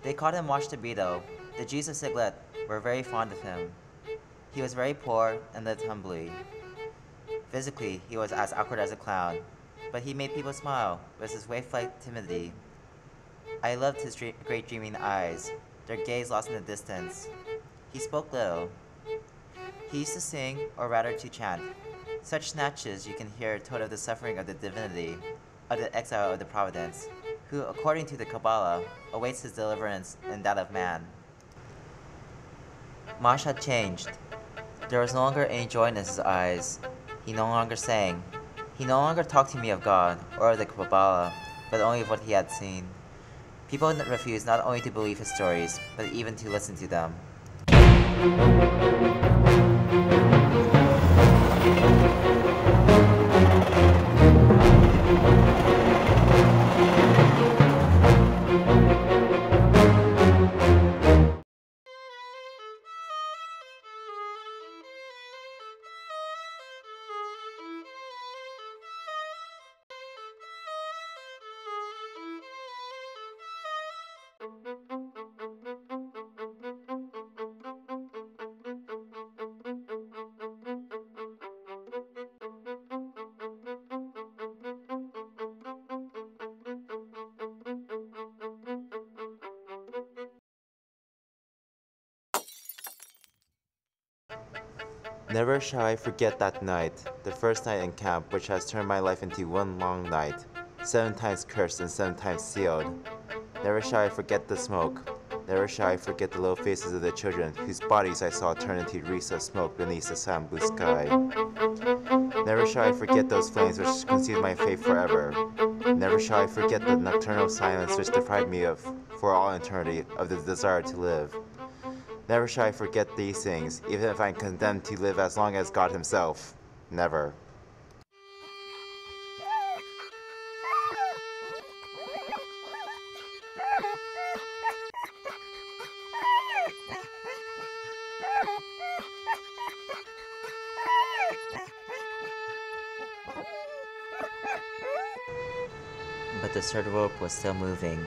They called him Wash the Beetle. The Jews of Siglet were very fond of him. He was very poor and lived humbly. Physically, he was as awkward as a clown, but he made people smile with his waif-like timidity. I loved his great dreaming eyes, their gaze lost in the distance. He spoke little. He used to sing, or rather to chant. Such snatches you can hear told of the suffering of the divinity, of the exile of the providence, who, according to the Kabbalah, awaits his deliverance and that of man. Mosh had changed. There was no longer any joy in his eyes. He no longer sang. He no longer talked to me of God or of the Kabbalah, but only of what he had seen. People refused not only to believe his stories, but even to listen to them. Never shall I forget that night, the first night in camp which has turned my life into one long night, 7 times cursed and 7 times sealed. Never shall I forget the smoke. Never shall I forget the little faces of the children whose bodies I saw turn into wreaths of smoke beneath the sun blue sky. Never shall I forget those flames which consumed my faith forever. Never shall I forget the nocturnal silence which deprived me of, for all eternity, of the desire to live. Never shall I forget these things, even if I am condemned to live as long as God himself. Never. But the third rope was still moving.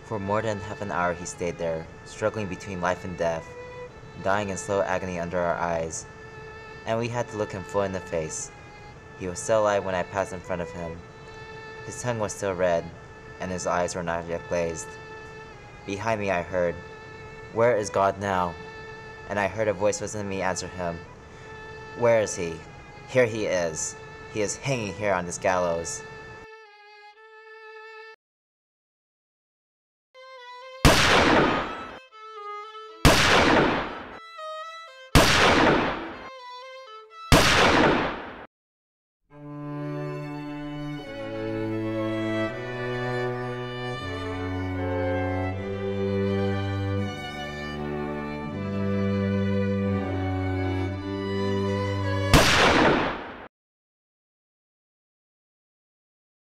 For more than half an hour he stayed there, struggling between life and death, dying in slow agony under our eyes, and we had to look him full in the face. He was still alive when I passed in front of him. His tongue was still red, and his eyes were not yet glazed. Behind me I heard, "Where is God now?" And I heard a voice within me answer him, "Where is he? Here he is. He is hanging here on this gallows."